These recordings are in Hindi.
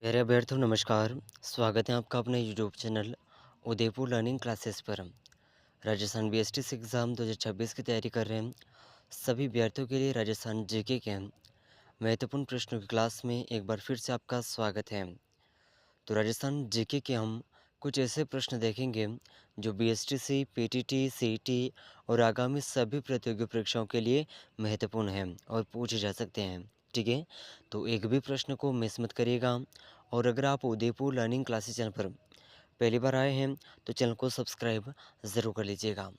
प्यारे अभ्यर्थियों नमस्कार। स्वागत है आपका अपने YouTube channel Udaipur learning classes पर। राजस्थान बीएसटीसी एग्ज़ाम 2026 की तैयारी कर रहे हैं सभी अभ्यर्थियों के लिए राजस्थान जीके के महत्वपूर्ण प्रश्नों की क्लास में एक बार फिर से आपका स्वागत है। तो राजस्थान जीके के हम कुछ ऐसे प्रश्न देखेंगे जो बीएसटीसी, पीटीटी, सीईटी और आगामी सभी प्रतियोगी परीक्षाओं के लिए महत्वपूर्ण हैं और पूछे जा सकते हैं। ठीक है, तो एक भी प्रश्न को मिस मत करिएगा। और अगर आप उदयपुर लर्निंग क्लासेस चैनल पर पहली बार आए हैं तो चैनल को सब्सक्राइब ज़रूर कर लीजिएगा।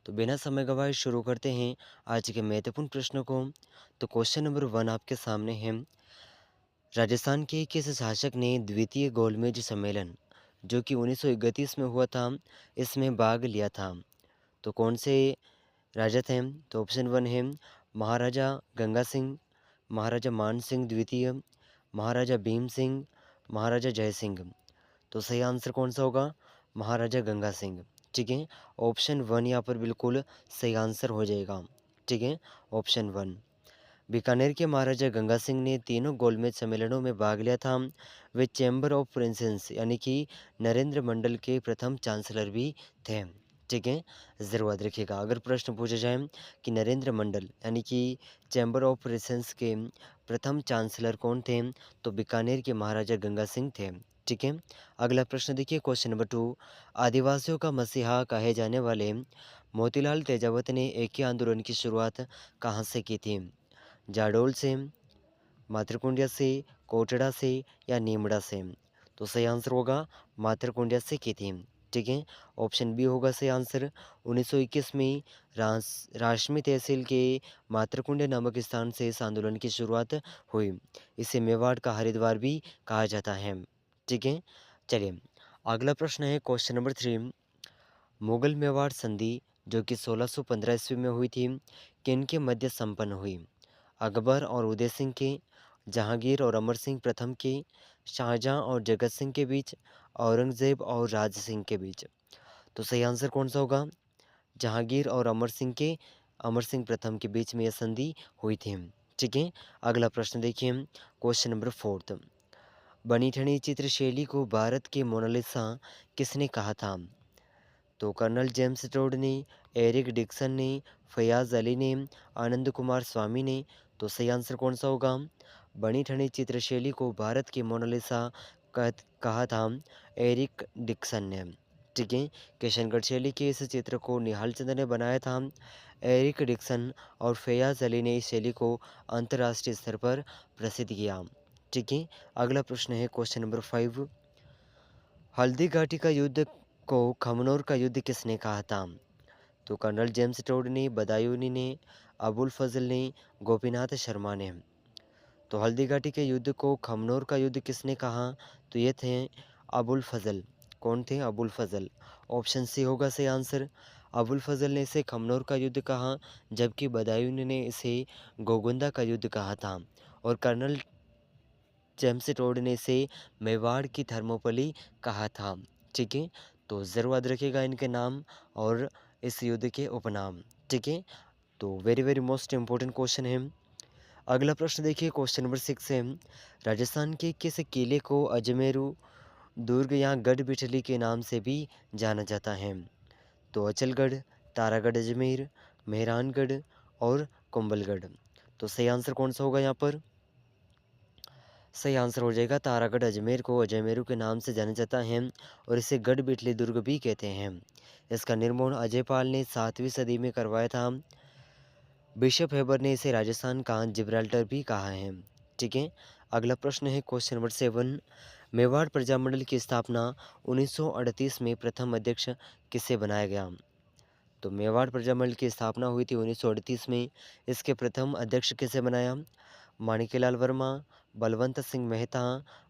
तो बिना समय गवाए शुरू करते हैं आज के महत्वपूर्ण प्रश्नों को। तो क्वेश्चन नंबर 1 आपके सामने है। राजस्थान के किस शासक ने द्वितीय गोलमेज सम्मेलन जो कि 1931 में हुआ था इसमें भाग लिया था? तो कौन से राजा थे? तो ऑप्शन 1 है महाराजा गंगा सिंह, महाराजा मान सिंह द्वितीय, महाराजा भीम सिंह, महाराजा जय सिंह। तो सही आंसर कौन सा होगा? महाराजा गंगा सिंह। ठीक है, ऑप्शन 1 यहाँ पर बिल्कुल सही आंसर हो जाएगा। ठीक है, ऑप्शन 1। बीकानेर के महाराजा गंगा सिंह ने तीनों गोलमेज सम्मेलनों में भाग लिया था। वे चैम्बर ऑफ प्रिंसेस यानी कि नरेंद्र मंडल के प्रथम चांसलर भी थे। ठीक है, ज़रूर याद रखिएगा। अगर प्रश्न पूछा जाए कि नरेंद्र मंडल यानी कि चैम्बर ऑफ प्रिंसेस के प्रथम चांसलर कौन थे, तो बीकानेर के महाराजा गंगा सिंह थे। ठीक है, अगला प्रश्न देखिए क्वेश्चन नंबर 2। आदिवासियों का मसीहा कहे जाने वाले मोतीलाल तेजावत ने एक ही आंदोलन की शुरुआत कहाँ से की थी? जाडोल से, मातरकुंडिया से, कोटड़ा से या नीमड़ा से? तो सही आंसर होगा मातरकुंडिया से की थी। ठीक है, ऑप्शन बी होगा सही आंसर। 1921 में राशमी तहसील के मातरकुंडिया नामक स्थान से इस आंदोलन की शुरुआत हुई। इसे मेवाड़ का हरिद्वार भी कहा जाता है। ठीक है, चलिए अगला प्रश्न है क्वेश्चन नंबर 3। मुगल मेवाड़ संधि जो कि 1615 ईस्वी में हुई थी किनके मध्य संपन्न हुई? अकबर और उदय सिंह के, जहांगीर और अमर सिंह प्रथम के, शाहजहां और जगत सिंह के बीच, औरंगजेब और राज सिंह के बीच? तो सही आंसर कौन सा होगा? जहांगीर और अमर सिंह प्रथम के बीच में यह संधि हुई थी। ठीक है, अगला प्रश्न देखिए क्वेश्चन नंबर 4। बनी ठनी चित्रशैली को भारत के मोनालिसा किसने कहा था? तो कर्नल जेम्स टोड ने, एरिक डिक्सन ने, फयाज अली ने, आनंद कुमार स्वामी ने? तो सही आंसर कौन सा होगा? बनी ठनी चित्रशैली को भारत की मोनालिसा कहा था एरिक डिक्सन ने। ठीक है, किशनगढ़ शैली के इस चित्र को निहाल चंद्र ने बनाया था। एरिक डिक्सन और फयाज अली ने इस शैली को अंतर्राष्ट्रीय स्तर पर प्रसिद्ध किया। ठीक है, अगला प्रश्न है क्वेश्चन नंबर 5। हल्दी घाटी का युद्ध को खमनोर का युद्ध किसने कहा था? तो कर्नल जेम्स टोड ने, बदायूनी ने, अबुल फजल ने, गोपीनाथ शर्मा ने? तो हल्दी घाटी के युद्ध को खमनोर का युद्ध किसने कहा? तो ये थे अबुल फजल। कौन थे? अबुल फजल। ऑप्शन सी होगा सही आंसर। अबुल फजल ने इसे खमनोर का युद्ध कहा, जबकि बदायूनी ने इसे गोगुंदा का युद्ध कहा था और कर्नल जेम्स टोड ने इसे मेवाड़ की थर्मोपली कहा था। ठीक है, तो ज़रूर याद रखिएगा इनके नाम और इस युद्ध के उपनाम। ठीक है, तो very very most important question है। अगला प्रश्न देखिए क्वेश्चन नंबर 6 है। राजस्थान के किस किले को अजमेरू दुर्ग या गढ़ बिठली के नाम से भी जाना जाता है? तो अचलगढ़, तारागढ़ अजमेर, मेहरानगढ़ और कुंभलगढ़? तो सही आंसर कौन सा होगा यहाँ पर? सही आंसर हो जाएगा तारागढ़। अजमेर को अजमेरू के नाम से जाना जाता है और इसे गढ़ बिठली दुर्ग भी कहते हैं। इसका निर्माण अजयपाल ने 7वीं सदी में करवाया था। बिशप हेबर ने इसे राजस्थान का जिब्राल्टर भी कहा है। ठीक है, अगला प्रश्न है क्वेश्चन नंबर 7। मेवाड़ प्रजामंडल की स्थापना 1938 में प्रथम अध्यक्ष किसे बनाया गया? तो मेवाड़ प्रजामंडल की स्थापना हुई थी 1938 में। इसके प्रथम अध्यक्ष किसे बनाया? माणिक्यलाल वर्मा, बलवंत सिंह मेहता,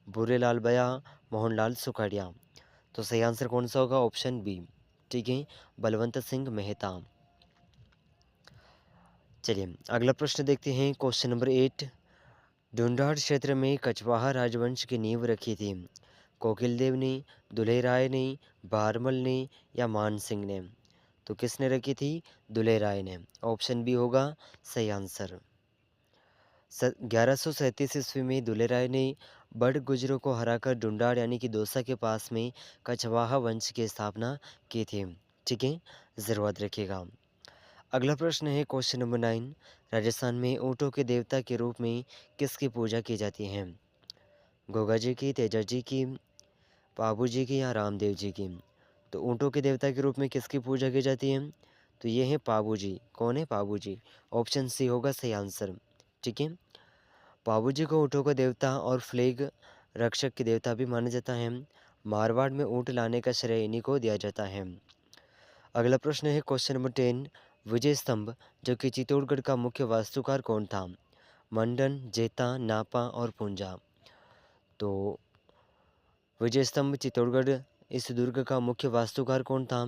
भूरेलाल बया, मोहनलाल सुखाड़िया? तो सही आंसर कौन सा होगा? Option B. ठीक है, बलवंत सिंह मेहता। चलिए अगला प्रश्न देखते हैं क्वेश्चन नंबर 8। ढूंढाड़ क्षेत्र में कछवाहा राजवंश की नींव रखी थी कोकिल देव ने, दुल्हे राय ने, बारमल ने या मान सिंह ने? तो किसने रखी थी? दुल्हे राय ने। ऑप्शन बी होगा सही आंसर। 1137 ईस्वी में दुलेराय ने बड़ गुजरों को हराकर डुंडार यानी कि दौसा के पास में कछवाहा वंश की स्थापना की थी। ठीक है, ज़रूर याद रखिएगा। अगला प्रश्न है क्वेश्चन नंबर 9। राजस्थान में ऊँटों के देवता के रूप में किसकी पूजा की जाती है? गोगा जी की, तेजा जी की, पाबू जी की या रामदेव जी की? तो ऊँटों के देवता के रूप में किसकी पूजा की जाती है? तो ये है पाबू जी। कौन है पाबू जी? ऑप्शन सी होगा सही आंसर। ठीक है, पाबू जी को ऊँटों का देवता और फ्लेग रक्षक के देवता भी माना जाता है। मारवाड़ में ऊँट लाने का श्रेय इन्हीं को दिया जाता है। अगला प्रश्न है क्वेश्चन नंबर 10। विजय स्तंभ जो कि चित्तौड़गढ़ का मुख्य वास्तुकार कौन था? मंडन, जेता, नापा और पूंजा? तो विजय स्तंभ चित्तौड़गढ़ इस दुर्ग का मुख्य वास्तुकार कौन था?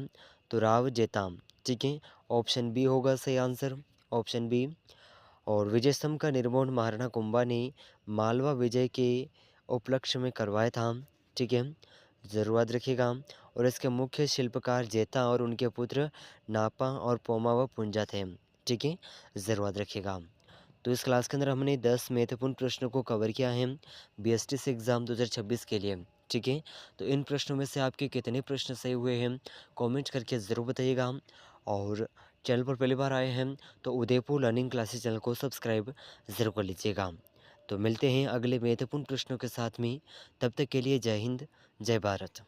तो राव जेताम। ठीक है, ऑप्शन बी होगा सही आंसर, ऑप्शन बी। और विजय स्तंभ का निर्माण महाराणा कुंभा ने मालवा विजय के उपलक्ष्य में करवाया था। ठीक है, ज़रूर याद रखिएगा। और इसके मुख्य शिल्पकार जेता और उनके पुत्र नापा और पोमा व पुंजा थे। ठीक है, ज़रूर याद रखिएगा। तो इस क्लास के अंदर हमने 10 महत्वपूर्ण प्रश्नों को कवर किया है बीएसटीसी एग्ज़ाम 2026 के लिए। ठीक है, तो इन प्रश्नों में से आपके कितने प्रश्न सही हुए हैं कमेंट करके ज़रूर बताइएगा। और चैनल पर पहली बार आए हैं तो उदयपुर लर्निंग क्लासेस चैनल को सब्सक्राइब ज़रूर कर लीजिएगा। तो मिलते हैं अगले महत्वपूर्ण प्रश्नों के साथ में, तब तक के लिए जय हिंद, जय भारत।